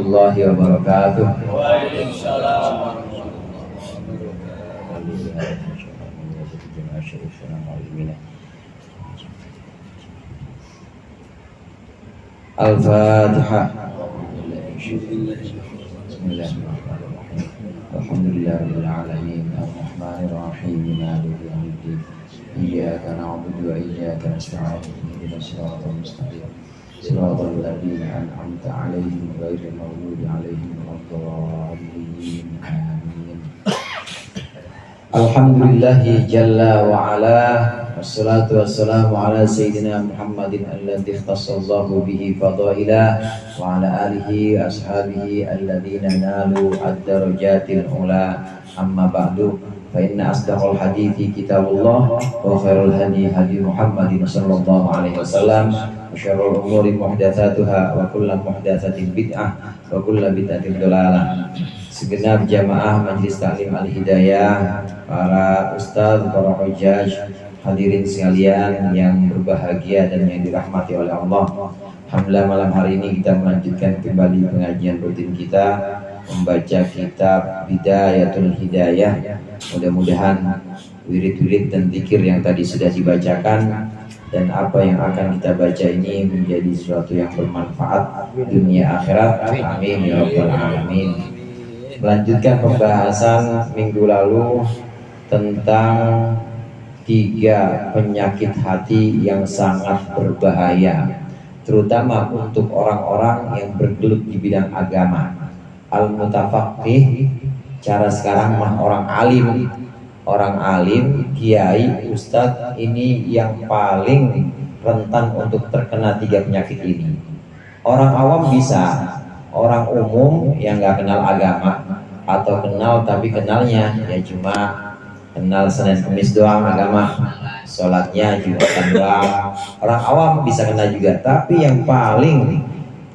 warahmatullahi wabarakatuh. Waalaikumsalam. Al-Fatihah. Bismillahirrahmanirrahim. Alhamdulillahirabbil alamin arrahmanir rahim maliki yaumiddin. Iyyaka na'budu wa iyyaka nasta'in ihdinas siratal mustaqim siratal ladzina an'amta 'alaihim ghairil maghdubi 'alaihim waladdallin. Amin. Alhamdulillahi jalla wa ala wassalatu wassalamu ala sayyidina Muhammadin alladzi ikhtassallahu bihi fadaila wa ala alihi ashabihi alladhina nalu ad-darajatil ula amma ba'du fa inna asdaqal hadithi kitabullah wa khairul hadi hadi Muhammadin sallallahu alaihi wasallam wa syarrul umuri muhdatsatuha wa kullu muhdatsatin bid'ah wa kullu bid'atin dhalalah. Segenap jamaah Majelis Taklim Al-Hidayah, para ustaz, para hujjaj, hadirin sekalian yang berbahagia dan yang dirahmati oleh Allah. Alhamdulillah malam hari ini kita melanjutkan kembali pengajian rutin kita, membaca kitab Bidayatul Hidayah. Mudah-mudahan wirid-wirid dan zikir yang tadi sudah dibacakan dan apa yang akan kita baca ini menjadi sesuatu yang bermanfaat dunia akhirat. Amin ya rabbal alamin. Melanjutkan pembahasan minggu lalu tentang 3 penyakit hati yang sangat berbahaya, terutama untuk orang-orang yang bergelut di bidang agama. Al-mutafaqih, cara sekarang mah orang alim, kiai, ustadz, ini yang paling rentan untuk terkena 3 penyakit ini. Orang awam bisa, orang umum yang nggak kenal agama atau kenal tapi kenalnya ya cuma kenal Senin Kamis doang agama, sholatnya Jumatan doang. Orang awam bisa kena juga, tapi yang paling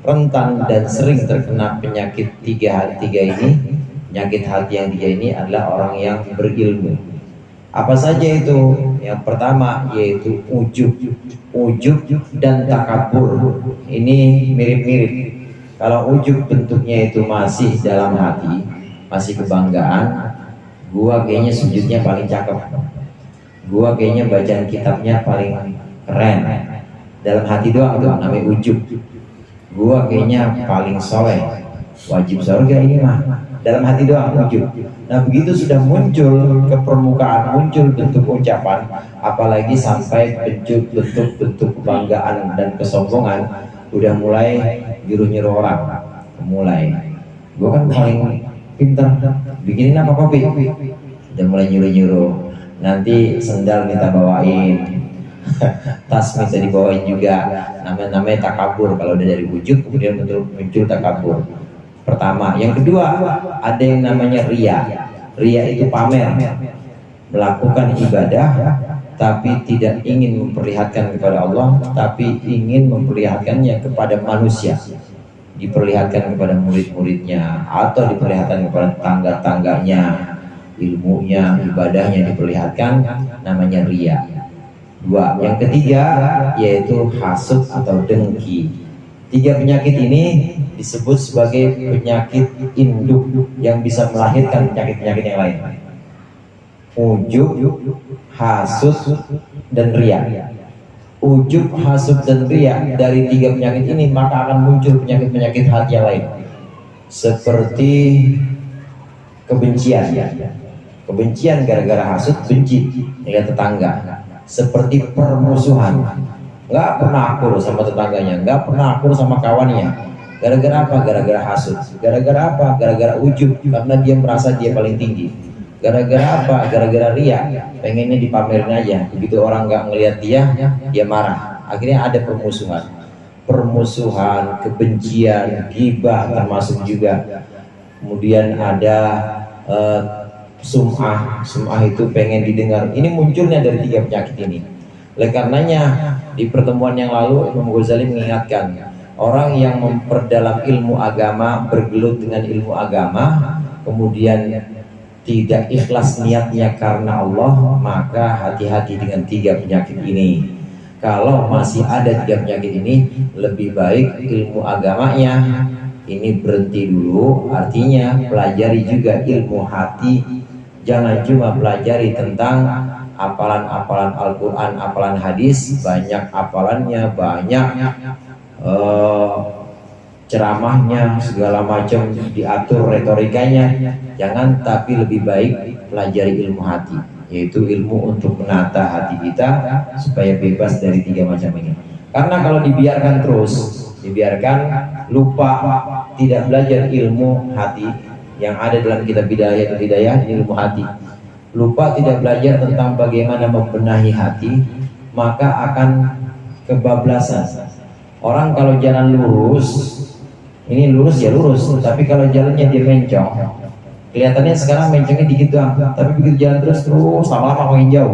rentan dan sering terkena penyakit tiga ini, penyakit hati yang 3 ini adalah orang yang berilmu. Apa saja itu? Yang pertama yaitu ujub dan takabur. Ini mirip-mirip. Kalau ujub bentuknya itu masih dalam hati, masih kebanggaan, gua kayaknya sujudnya paling cakep, gua kayaknya bacaan kitabnya paling keren, dalam hati doang tuh namanya ujub. Gua kayaknya paling soleh, wajib surga ini mah, dalam hati doang ujub. Nah begitu sudah muncul ke permukaan, muncul bentuk ucapan, apalagi sampai bentuk kebanggaan dan kesombongan, udah mulai nyuruh orang, mulai gua kan paling pintar bikinin apa kopi, udah mulai nyuruh nanti sendal minta bawain, tas minta dibawain juga. Namanya takabur. Kalau udah dari wujud kemudian muncul takabur pertama. Yang kedua ada yang namanya ria itu pamer, melakukan ibadah tapi tidak ingin memperlihatkan kepada Allah, tapi ingin memperlihatkannya kepada manusia, diperlihatkan kepada murid-muridnya atau diperlihatkan kepada tangga-tangganya, ilmunya, ibadahnya diperlihatkan, namanya ria. 2. Yang ketiga yaitu hasud atau dengki. 3 penyakit ini disebut sebagai penyakit induk yang bisa melahirkan penyakit-penyakit yang lain. Ujub, hasud, dan ria. Ujub, hasud, dan ria, dari 3 penyakit ini maka akan muncul penyakit-penyakit hati yang lain, seperti kebencian gara-gara hasud, benci dengan tetangga. Seperti permusuhan, nggak pernah akur sama tetangganya, nggak pernah akur sama kawannya. Gara-gara apa? Gara-gara hasud. Gara-gara apa? Gara-gara ujub, karena dia merasa dia paling tinggi. Gara-gara apa? Gara-gara ria, pengennya dipamerin aja. Begitu orang nggak ngelihat dia marah. Akhirnya ada permusuhan, kebencian, ghibah termasuk juga. Kemudian ada sum'ah itu pengen didengar. Ini munculnya dari 3 penyakit ini. Oleh karenanya di pertemuan yang lalu Imam Ghazali mengingatkan, orang yang memperdalam ilmu agama, bergelut dengan ilmu agama, kemudian tidak ikhlas niatnya karena Allah, maka hati-hati dengan 3 penyakit ini. Kalau masih ada 3 penyakit ini, lebih baik ilmu agamanya ini berhenti dulu, artinya pelajari juga ilmu hati. Jangan cuma pelajari tentang hafalan-hafalan Al-Quran, hafalan hadis, banyak hafalannya, banyak ceramahnya, segala macam diatur retorikanya. Jangan, tapi lebih baik pelajari ilmu hati, yaitu ilmu untuk menata hati kita supaya bebas dari 3 macam ini. Karena kalau dibiarkan terus, dibiarkan lupa, tidak belajar ilmu hati yang ada dalam kitab Hidayah, ilmu hati, lupa tidak belajar tentang bagaimana membenahi hati, maka akan kebablasan. Orang kalau jalan lurus, ini lurus ya lurus, tapi kalau jalannya dia mencong, kelihatannya sekarang mencongnya dikit doang, tapi begitu jalan terus lama-lama makin jauh.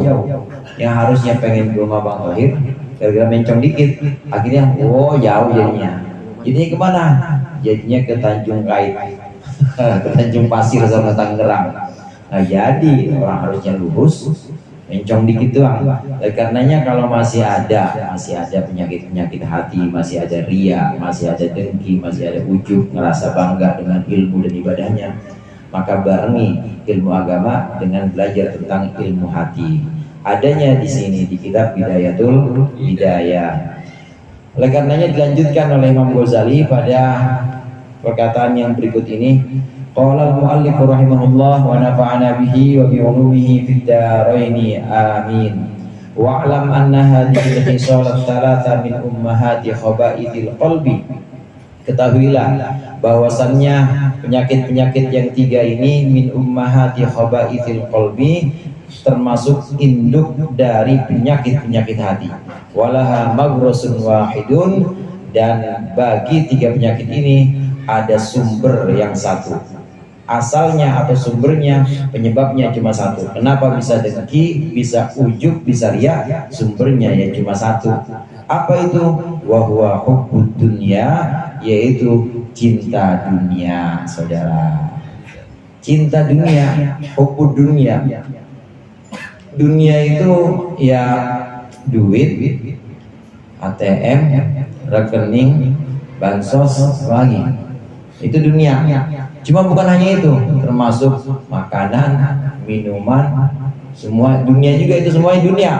Yang harusnya pengen ke rumah Bang Thohir, gara-gara mencong dikit, akhirnya jauh jadinya. Jadinya kemana? Jadinya ke Tanjung Kait, ke Tanjung Pasir sama Tangerang. Nah, jadi orang harusnya lurus, mencong dikit doang. Karenanya kalau masih ada penyakit-penyakit hati, masih ada ria, masih ada dengki, masih ada ujub, ngerasa bangga dengan ilmu dan ibadahnya, maka barengi ilmu agama dengan belajar tentang ilmu hati. Adanya di sini di kitab Bidayatul Hidayah. Oleh karenanya dilanjutkan oleh Imam Ghazali pada perkataan yang berikut ini. Qala al-muallif rahimahullah wa nafa'ana bihi wa bi ulumihi fid dharain amin. Wa alam anna hadhihi al-khisal ats-tsalatsa min ummahati khaba'ithil qalbi. Ketahuilah bahwasannya penyakit-penyakit yang 3 ini min ummahati khaba'ithil qalbi, termasuk induk dari penyakit-penyakit hati. Walaha maghrasun wahidun, dan bagi 3 penyakit ini ada sumber yang satu. Asalnya atau sumbernya, penyebabnya cuma satu. Kenapa bisa dengki, bisa ujub, bisa riya? Sumbernya ya cuma satu. Apa itu? Wa huwa hubbud dunya, yaitu cinta dunia, saudara. Cinta dunia, hubbud dunia. Dunia itu ya duit, ATM, rekening, bansos, lagi. Itu dunia. Cuma bukan hanya itu, termasuk makanan, minuman, semua dunia juga, itu semuanya dunia.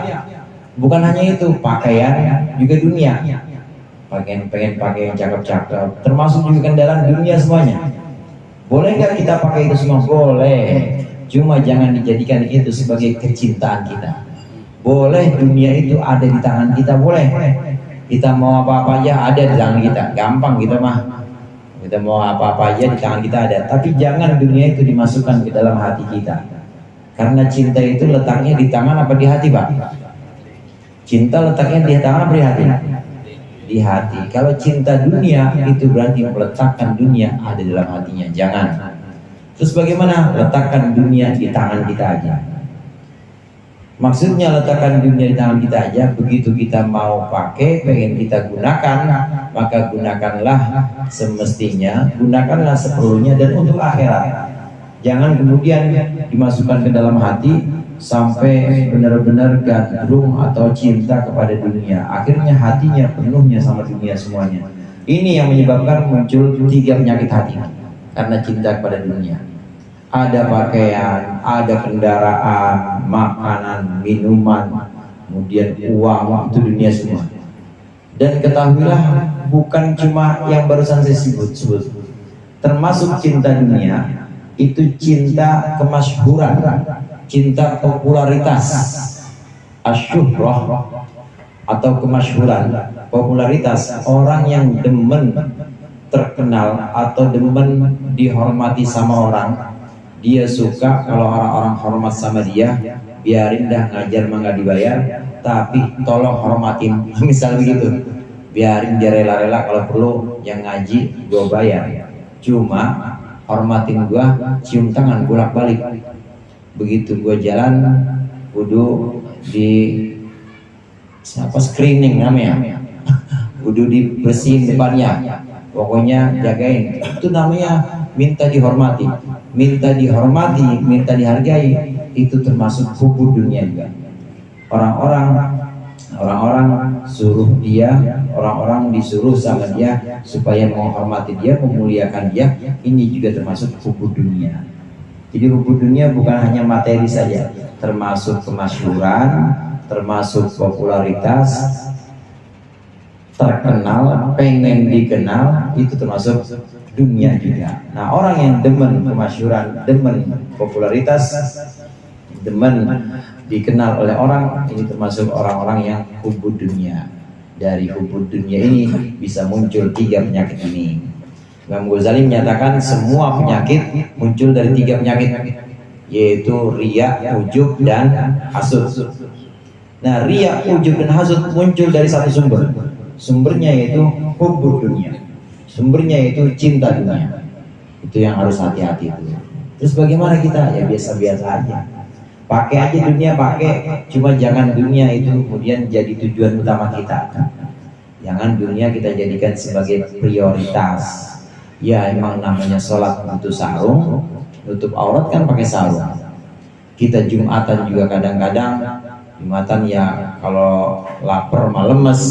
Bukan hanya itu, pakaian juga dunia. Pengen pakai yang cakep-cakep, termasuk juga kendaraan, dunia semuanya. Boleh nggak kita pakai itu semua? Boleh. Cuma jangan dijadikan itu sebagai kecintaan kita. Boleh dunia itu ada di tangan kita, boleh. Kita mau apa-apa aja ada di tangan kita, gampang kita mah. Kita mau apa-apa aja di tangan kita ada. Tapi jangan dunia itu dimasukkan ke dalam hati kita. Karena cinta itu letaknya di tangan apa di hati, Pak? Cinta letaknya di tangan apa di hati? Di hati. Kalau cinta dunia itu berarti meletakkan dunia ada dalam hatinya. Jangan. Terus bagaimana? Letakkan dunia di tangan kita aja. Maksudnya letakkan dunia di tangan kita aja. Begitu kita mau pakai, pengen kita gunakan, maka gunakanlah semestinya, gunakanlah seperlunya dan untuk akhirat. Jangan kemudian dimasukkan ke dalam hati sampai benar-benar gandrung atau cinta kepada dunia. Akhirnya hatinya penuhnya sama dunia semuanya. Ini yang menyebabkan muncul 3 penyakit hati. Karena cinta kepada dunia. Ada pakaian, ada kendaraan, makanan, minuman, kemudian uang, itu dunia semua. Dan ketahuilah bukan cuma yang barusan saya sebut. Termasuk cinta dunia, itu cinta kemasyhuran, cinta popularitas, asyuhrah atau kemasyhuran, popularitas. Orang yang demen terkenal atau demen dihormati sama orang, dia suka kalau orang-orang hormat sama dia. Biarin dah ngajar mah nggak dibayar, tapi tolong hormatin. Misal begitu, biarin dia rela-rela, kalau perlu yang ngaji gue bayar, cuma hormatin gue, cium tangan bolak-balik. Begitu gue jalan kudu di screening namanya, kudu dibersihin depannya. Pokoknya jagain, itu namanya minta dihormati. Minta dihormati, minta dihargai, itu termasuk hubbud dunia juga. Orang-orang Orang-orang suruh dia, orang-orang disuruh sama dia supaya menghormati dia, memuliakan dia. Ini juga termasuk hubud dunia. Jadi hubud dunia bukan hanya materi saja, termasuk kemasyhuran, termasuk popularitas, terkenal, pengen dikenal, itu termasuk dunia juga. Nah, orang yang demen kemasyhuran, demen popularitas, demen dikenal oleh orang, ini termasuk orang-orang yang hubud dunia. Dari hubud dunia ini bisa muncul 3 penyakit ini. Imam Ghazali menyatakan semua penyakit muncul dari 3 penyakit, yaitu riya, ujub, dan hasud. Nah, riya, ujub, dan hasud muncul dari satu sumber. Sumbernya yaitu hubud dunia. Sumbernya yaitu cinta dunia. Itu yang harus hati-hati itu. Terus bagaimana kita? Ya biasa-biasa aja. Pakai aja dunia, pakai, cuma jangan dunia itu kemudian jadi tujuan utama kita. Jangan dunia kita jadikan sebagai prioritas. Ya emang namanya sholat butuh sarung, nutup aurat kan pakai sarung. Kita Jumatan juga kadang-kadang, Jumatan ya kalau lapar malah lemes,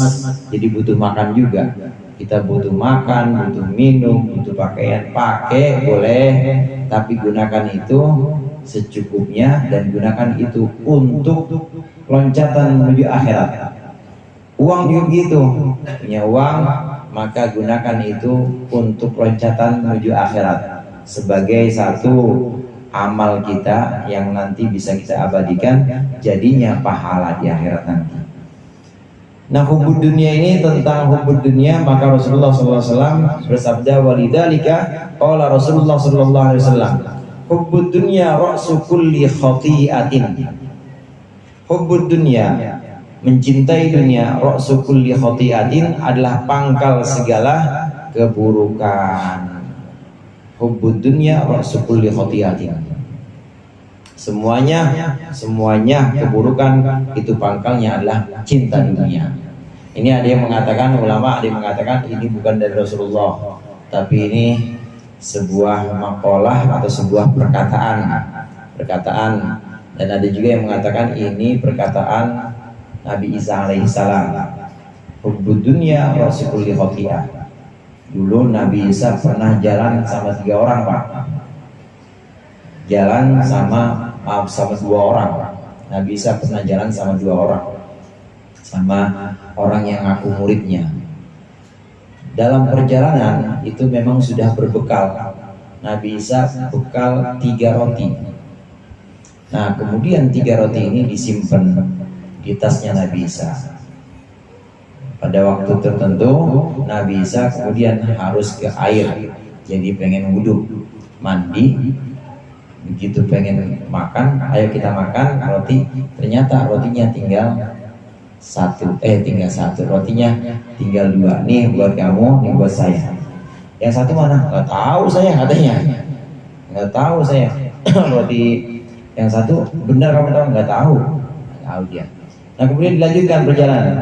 jadi butuh makan juga. Kita butuh makan, butuh minum, butuh pakaian, pakai boleh, tapi gunakan itu secukupnya dan gunakan itu untuk loncatan menuju akhirat. Uang juga gitu, punya uang maka gunakan itu untuk loncatan menuju akhirat sebagai satu amal kita yang nanti bisa kita abadikan jadinya pahala di akhirat nanti. Nah, hubud dunia ini tentang hubud dunia, maka Rasulullah SAW bersabda, walidzalika qala Rasulullah SAW, hubbud dunya ra'su kulli khati'atin. Hubbud dunya, mencintai dunia, ra'su kulli khati'atin, adalah pangkal segala keburukan. Hubbud dunya ra'su kulli khati'atin. Semuanya keburukan itu pangkalnya adalah cinta dunia. Ini ada yang mengatakan, ulama ada yang mengatakan ini bukan dari Rasulullah, tapi ini sebuah maqalah atau sebuah perkataan, dan ada juga yang mengatakan ini perkataan Nabi Isa alaihissalam. Hubbud dunya wa kulli khati'ah. Dulu Nabi Isa pernah jalan sama 3 orang, Pak. Jalan sama 2 orang. Nabi Isa pernah jalan sama 2 orang, sama orang yang ngaku muridnya. Dalam perjalanan itu memang sudah berbekal. Nabi Isa bekal 3 roti. Nah, kemudian 3 roti ini disimpan di tasnya Nabi Isa. Pada waktu tertentu Nabi Isa kemudian harus ke air, jadi pengen wudhu, mandi. Begitu pengen makan, ayo kita makan roti. Ternyata rotinya tinggal satu, rotinya tinggal 2. Nih buat kamu, nih buat saya. Yang satu mana? Nggak tahu saya, katanya. Nggak tahu saya. Roti yang satu benar kamu tahu? Nggak tahu. Nggak tahu dia. Nah, kemudian dilanjutkan perjalanan.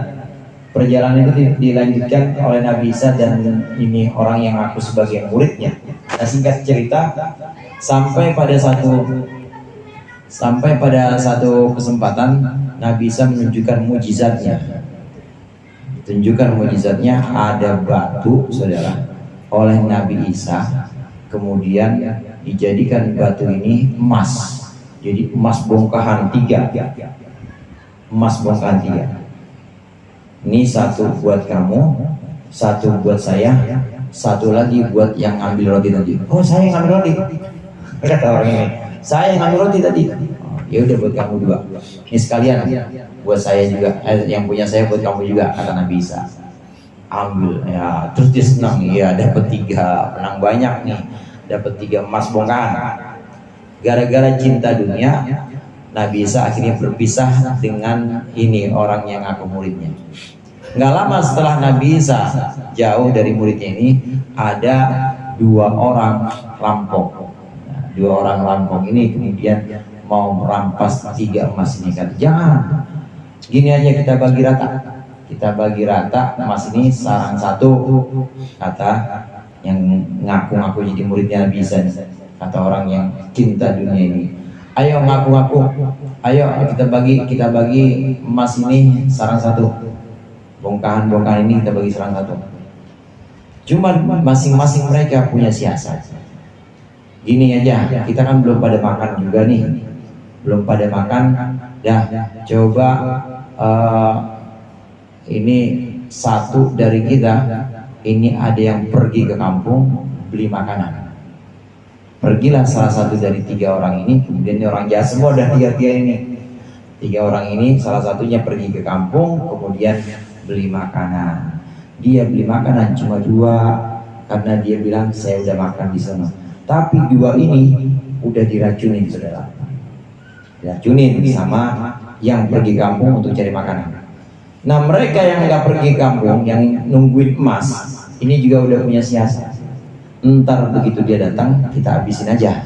Perjalanan itu dilanjutkan oleh Nabi Isa dan ini orang yang aku sebagai muridnya. Nah, singkat cerita, sampai pada satu kesempatan Nabi Isa menunjukkan mujizatnya. Ada batu, saudara, oleh Nabi Isa, kemudian dijadikan batu ini emas. Jadi emas bongkahan 3. Emas bongkahan 3. Ini 1 buat kamu, 1 buat saya, 1 lagi buat yang ngambil roti tadi. Oh, saya yang ngambil roti. Kata orang ini, saya yang ngambil roti tadi. Oh, ya udah buat kamu 2. Ini sekalian buat saya juga, yang punya saya buat kamu juga, kata Nabi Isa. Ambil ya, terus dia senang, ya dapat 3, menang banyak nih, dapat 3 emas bongkahan. Gara-gara cinta dunia, Nabi Isa akhirnya berpisah dengan ini orang yang ngaku muridnya. Nggak lama setelah Nabi Isa jauh dari muridnya ini, ada 2 orang rampok. Nah, 2 orang rampok ini kemudian mau merampas 3 emas ini. Kata, jangan, gini aja kita bagi rata. Kita bagi rata emas ini sarang 1, kata yang ngaku-ngaku jadi muridnya Nabi Isa. Kata orang yang cinta dunia ini, Ayo ngaku-ngaku. Ayo kita bagi emas ini sarang satu. Bongkahan ini kita bagi sarang satu. Cuman masing-masing mereka punya siasat. Gini aja, kita kan belum pada makan juga nih. Belum pada makan. Dah, coba ini satu dari kita ini ada yang pergi ke kampung beli makanan. Pergilah salah satu dari 3 orang ini, kemudian ini orang jahat semua udah 3 ini. 3 orang ini salah satunya pergi ke kampung, kemudian beli makanan. Dia beli makanan cuma 2 karena dia bilang saya udah makan di sana. Tapi 2 ini udah diracunin, saudara. Diracunin sama yang pergi kampung untuk cari makanan. Nah, mereka yang nggak pergi kampung, yang nungguin emas, ini juga udah punya siasat. Ntar begitu dia datang, kita habisin aja.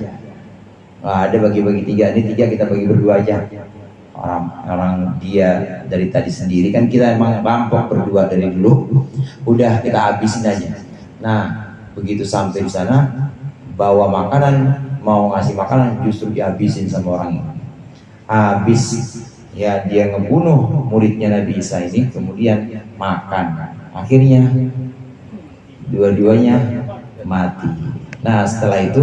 Nah, ada bagi-bagi 3, ini 3 kita bagi berdua aja. Orang dia dari tadi sendiri, kan kita emang rampok berdua dari dulu, udah kita habisin aja. Nah, begitu sampai di sana, bawa makanan, mau ngasih makanan, justru dihabisin sama orang ini. Habis ya dia ngebunuh muridnya Nabi Isa ini, kemudian makan. Akhirnya dua-duanya mati. Nah, setelah itu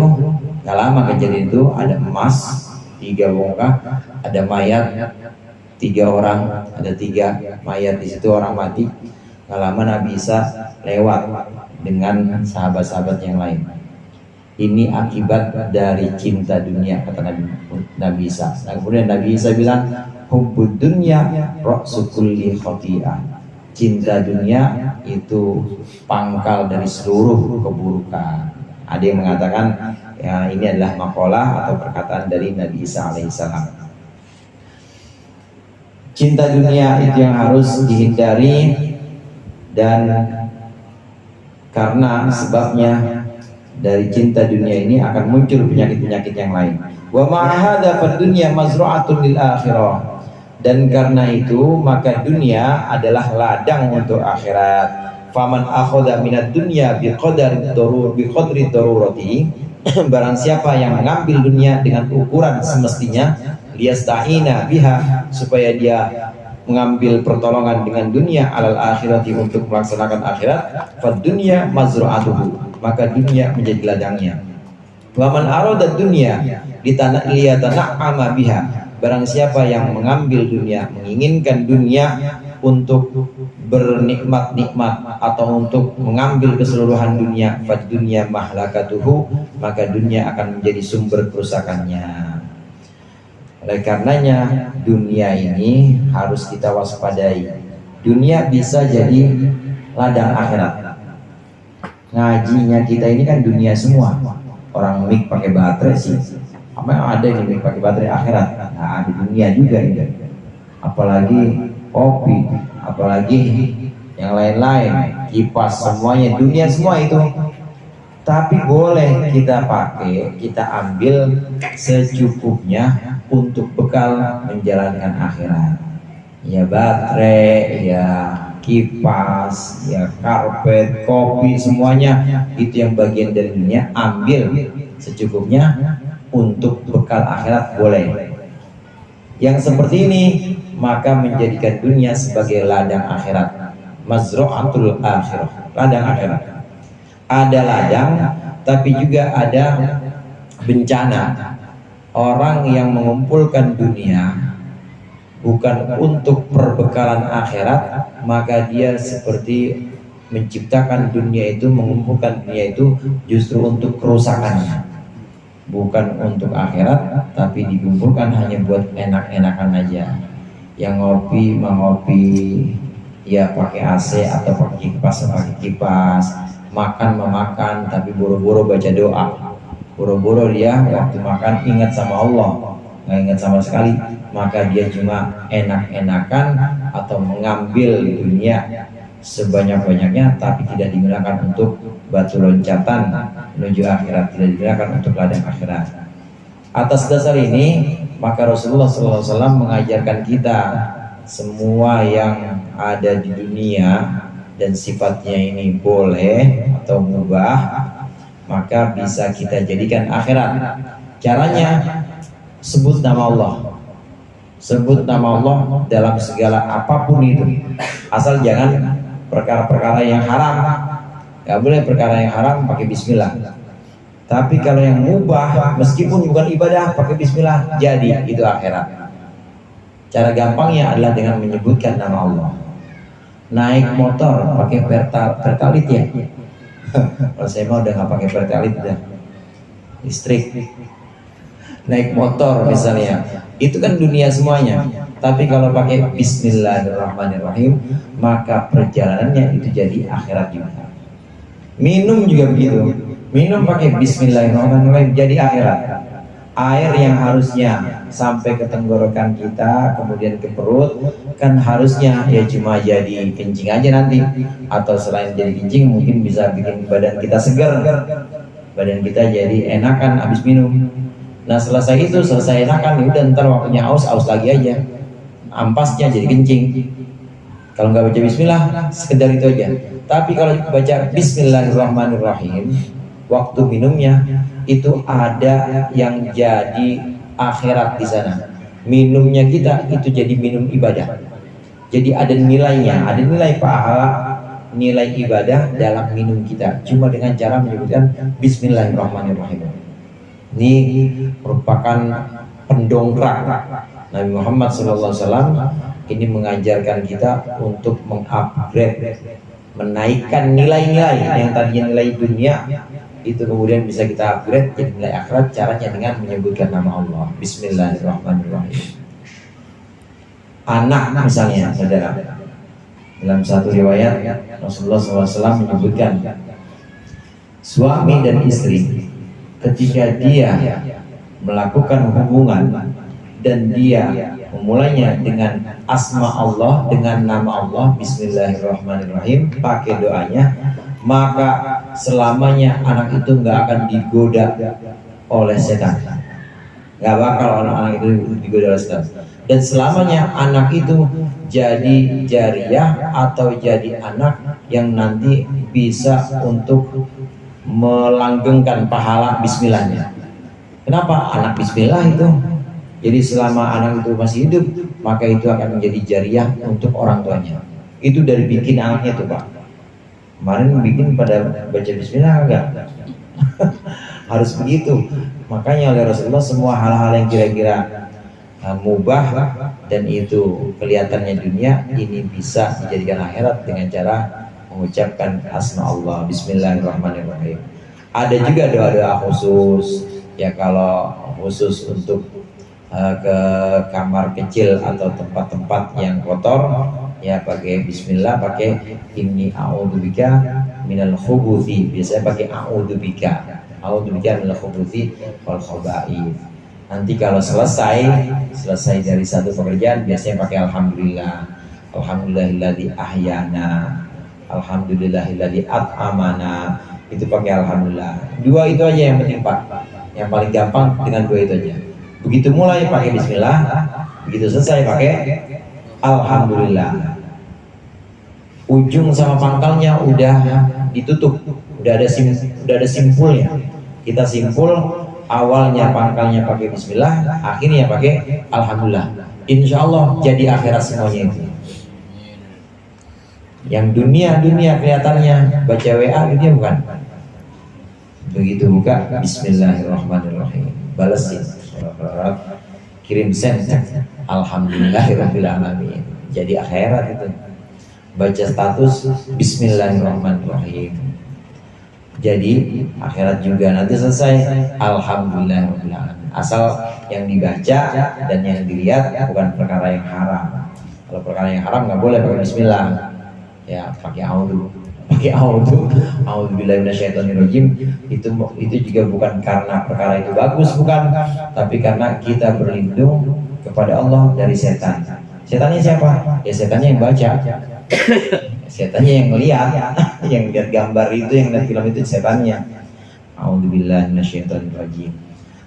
gak lama kejadian itu, ada emas 3 bongkah, ada mayat 3 orang, ada 3 mayat di situ, orang mati. Gak lama Nabi Isa lewat dengan sahabat-sahabat yang lain. Ini akibat dari cinta dunia, kata Nabi Isa. Nah, kemudian Nabi Isa bilang, hubbud dunya ra'su kulli khati'ah. Cinta dunia itu pangkal dari seluruh keburukan. Ada yang mengatakan ya ini adalah makalah atau perkataan dari Nabi Isa alaihissalam. Cinta dunia itu yang harus dihindari, dan karena sebabnya dari cinta dunia ini akan muncul penyakit-penyakit yang lain. Wa ma'ahada fad dunya mazru'atun lil akhirah. Dan karena itu maka dunia adalah ladang untuk akhirat. Faman akhadha minad dunya biqadri darurati, barang siapa yang mengambil dunia dengan ukuran semestinya, liyasta'ina biha, supaya dia mengambil pertolongan dengan dunia alal akhirati, untuk melaksanakan akhirat, fad dunya mazru'atuhu, maka dunia menjadi ladangnya. Waman arada dunya liyatana'ama biha, barang siapa yang mengambil dunia, menginginkan dunia untuk bernikmat-nikmat atau untuk mengambil keseluruhan dunia, fad dunya mahlakatuhu, maka dunia akan menjadi sumber kerusakannya. Oleh karenanya dunia ini harus kita waspadai. Dunia bisa jadi ladang akhirat. Ngajinya kita ini kan dunia semua. Orang mic pakai baterai sih, apa yang ada yang pakai baterai akhirat? Nah, di dunia juga ini. Apalagi kopi, apalagi yang lain-lain, kipas, semuanya dunia semua itu. Tapi boleh kita pakai, kita ambil secukupnya untuk bekal menjalankan akhirat. Ya baterai, ya kipas, ya karpet, kopi, semuanya itu yang bagian dari dunia, ambil secukupnya untuk bekal akhirat boleh. Yang seperti ini maka menjadikan dunia sebagai ladang akhirat, mazru'atul akhirah, ladang akhirat. Ada ladang, tapi juga ada bencana. Orang yang mengumpulkan dunia bukan untuk perbekalan akhirat, maka dia seperti menciptakan dunia itu, mengumpulkan dunia itu justru untuk kerusakannya, bukan untuk akhirat, tapi dikumpulkan hanya buat enak-enakan aja. Yang ngopi mengopi ya pakai AC atau pakai kipas, makan memakan, tapi buru-buru baca doa, buru-buru dia waktu makan ingat sama Allah, nggak ingat sama sekali, maka dia cuma enak-enakan atau mengambil dunia sebanyak-banyaknya, tapi tidak digunakan untuk batu loncatan menuju akhirat, tidak digunakan untuk ladang akhirat. Atas dasar ini maka Rasulullah SAW mengajarkan kita semua yang ada di dunia dan sifatnya ini boleh atau mubah, maka bisa kita jadikan akhirat. Caranya sebut nama Allah. Sebut nama Allah dalam segala apapun itu. Asal jangan perkara-perkara yang haram. Gak boleh perkara yang haram pakai bismillah. Tapi kalau yang mubah, meskipun bukan ibadah, pakai bismillah, jadi itu akhirat. Cara gampangnya adalah dengan menyebutkan nama Allah. Naik motor pakai pertalit ya. Kalau saya mau udah nggak pakai pertalit, udah listrik. Naik motor misalnya, itu kan dunia semuanya. Tapi kalau pakai bismillahirrahmanirrahim, maka perjalanannya itu jadi akhirat juga. Minum juga begitu. Minum pakai bismillahirrahmanirrahim, jadi akhirat. Air yang harusnya sampai ke tenggorokan kita, kemudian ke perut, kan harusnya ya cuma jadi kencing aja nanti. Atau selain jadi kencing, mungkin bisa bikin badan kita segar, badan kita jadi enakan habis minum. Nah selesai itu, selesai enakan, ya udah ntar waktunya aus lagi aja, ampasnya jadi kencing. Kalau nggak baca bismillah, sekedar itu aja. Tapi kalau baca bismillahirrahmanirrahim, waktu minumnya itu ada yang jadi akhirat di sana. Minumnya kita itu jadi minum ibadah. Jadi ada nilainya, ada nilai pahala, nilai ibadah dalam minum kita. Cuma dengan cara menyebutkan bismillahirrahmanirrahim. Ini merupakan pendongkrak. Nabi Muhammad SAW ini mengajarkan kita untuk mengupgrade, menaikkan nilai-nilai yang tadinya nilai dunia itu kemudian bisa kita upgrade jadi nilai akhirat. Caranya dengan menyebutkan nama Allah, bismillahirrahmanirrahim. Anak misalnya, saudara, dalam satu riwayat Rasulullah SAW menyebutkan suami dan istri ketika dia melakukan hubungan dan dia memulainya dengan asma Allah, dengan nama Allah, bismillahirrahmanirrahim, pakai doanya, maka selamanya anak itu nggak akan digoda oleh setan. Nggak bakal anak itu digoda oleh setan. Dan selamanya anak itu jadi jariyah atau jadi anak yang nanti bisa untuk melanggengkan pahala bismillahnya. Kenapa? Anak bismillah itu. Jadi selama anak itu masih hidup, maka itu akan menjadi jariyah untuk orang tuanya. Itu dari bikin anaknya tuh Pak. Kemarin bikin pada baca bismillah enggak? Harus begitu. Makanya oleh Rasulullah semua hal-hal yang kira-kira mubah dan itu kelihatannya dunia, ini bisa dijadikan akhirat dengan cara mengucapkan asma Allah, bismillahirrahmanirrahim. Ada juga doa-doa khusus ya, kalau khusus untuk ke kamar kecil atau tempat-tempat yang kotor ya pakai bismillah, pakai inni a'udzubika minal khubuthi, biasanya pakai a'udzubika minal khubuthi wal khaba'ith. Nanti kalau selesai dari satu pekerjaan biasanya pakai alhamdulillah, alhamdulillahilladzi ahyana, alhamdulillahilladzi at'amana, itu pakai alhamdulillah. Dua itu aja yang penting Pak, yang paling gampang dengan dua itu aja. Begitu mulai pakai bismillah, begitu selesai pakai alhamdulillah. Ujung sama pangkalnya udah ditutup, udah ada simpulnya. Kita simpul, awalnya pangkalnya pakai bismillah, akhirnya pakai alhamdulillah. Insya Allah jadi akhirat semuanya itu. Yang dunia kelihatannya baca WA itu bukan. Begitu buka bismillahirrahmanirrahim, balasin, kirim send, alhamdulillahirabbil alamin, jadi akhirat itu. Baca status bismillahirrahmanirrahim, jadi akhirat juga. Nanti selesai alhamdulillahirabbil alamin, asal yang dibaca dan yang dilihat bukan perkara yang haram. Kalau perkara yang haram nggak boleh pakai bismillah ya, pakai a'udzubillahi minasyaitonirrajim. Itu juga bukan karena perkara itu bagus, bukan, tapi karena kita berlindung kepada Allah dari setan. Setannya siapa? Ya setannya yang baca, setannya yang melihat, yang lihat gambar itu, yang lihat film itu setannya. A'udzubillahi minasyaitonirrajim.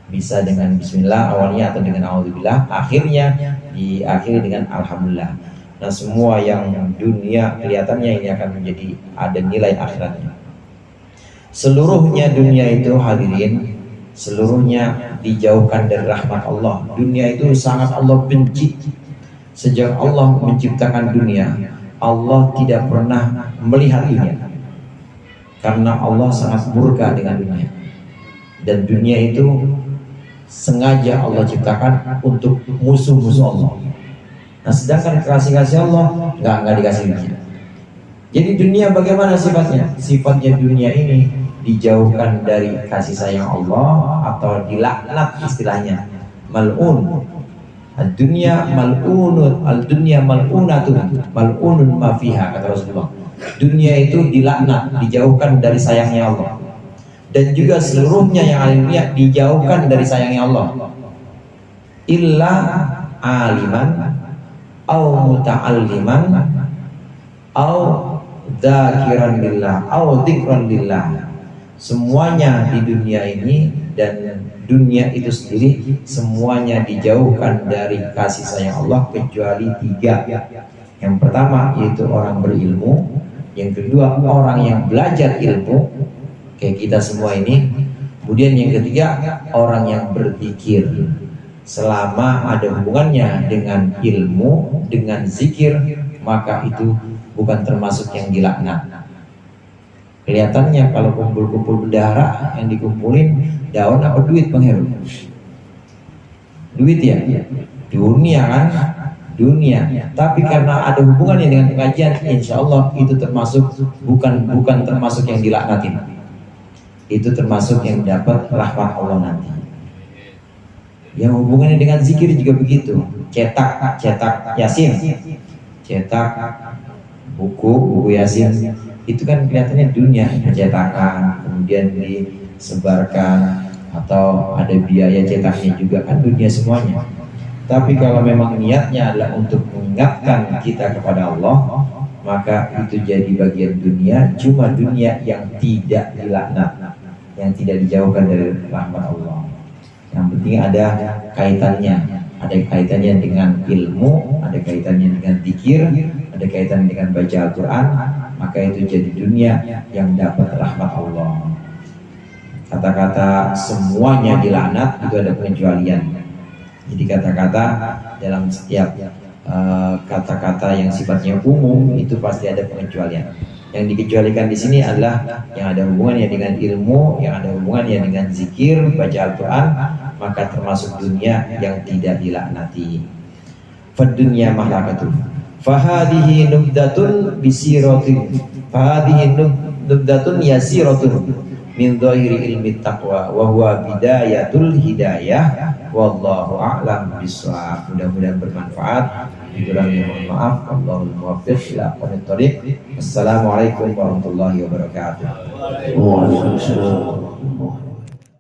Bisa dengan bismillah awalnya atau dengan a'udzubillah, akhirnya diakhiri dengan alhamdulillah. Nah semua yang dunia kelihatannya ini akan menjadi ada nilai akhiratnya. Seluruhnya dunia itu hadirin seluruhnya dijauhkan dari rahmat Allah. Dunia itu sangat Allah benci. Sejak Allah menciptakan dunia, Allah tidak pernah melihat dunia, karena Allah sangat murka dengan dunia. Dan dunia itu sengaja Allah ciptakan untuk musuh-musuh Allah. Nah, sedangkan kasih Allah nggak dikasih dunia. Jadi dunia bagaimana sifatnya? Sifatnya dunia ini dijauhkan dari kasih sayang Allah atau dilaknat istilahnya. Mal'un. Ad-dunya mal'unun, al-dunya mal'unatun, mal'unun ma fiha, kata Rasulullah. Dunia itu dilaknat, dijauhkan dari sayangnya Allah. Dan juga seluruhnya yang ada di dunia dijauhkan dari sayangnya Allah. Illa aliman au muta'alliman au dzakiran lillah au dzikran lillah. Semuanya di dunia ini dan dunia itu sendiri semuanya dijauhkan dari kasih sayang Allah kecuali 3. Yang pertama yaitu orang berilmu, yang kedua orang yang belajar ilmu kayak kita semua ini, kemudian yang ketiga orang yang berzikir. Selama ada hubungannya dengan ilmu, dengan zikir, maka itu bukan termasuk yang dilaknat. Kelihatannya kalau kumpul-kumpul bendahara yang dikumpulin daun apa duit, Bang Heru? Duit ya? Dunia kan? Dunia. Tapi karena ada hubungannya dengan pengajian, insya Allah itu termasuk bukan termasuk yang dilaknatin. Itu termasuk yang dapat rahmat Allah nanti. Yang hubungannya dengan zikir juga begitu. Cetak Yasin, cetak buku Yasin, itu kan kelihatannya dunia, pencetakan, kemudian disebarkan atau ada biaya cetaknya juga, kan dunia semuanya. Tapi kalau memang niatnya adalah untuk mengingatkan kita kepada Allah, maka itu jadi bagian dunia, cuma dunia yang tidak dilaknat, yang tidak dijauhkan dari rahmat Allah. Yang penting ada kaitannya dengan ilmu, ada kaitannya dengan zikir, ada kaitannya dengan baca Al-Quran, maka itu jadi dunia yang dapat rahmat Allah. Kata-kata semuanya dilaknat itu ada pengecualian. Jadi kata-kata dalam setiap kata-kata yang sifatnya umum itu pasti ada pengecualian. Yang dikecualikan di sini adalah yang ada hubungannya dengan ilmu, yang ada hubungannya dengan zikir, baca Al-Quran, maka termasuk dunia yang tidak dilaknati. Fadunya mahlakatun. Fahadihi nubdatun bisiratin. Fahadihi nubdatun yasiratun min dhahiri ilmi taqwa wa huwa bidayatul hidayah. Wallahu a'lam bishawab. Mudah-mudahan bermanfaat. Dikurangi mohon maaf. Allahul muwaffiq ila aqwamit thoriq. Assalamualaikum warahmatullahi wabarakatuh. Waalaikumsalam.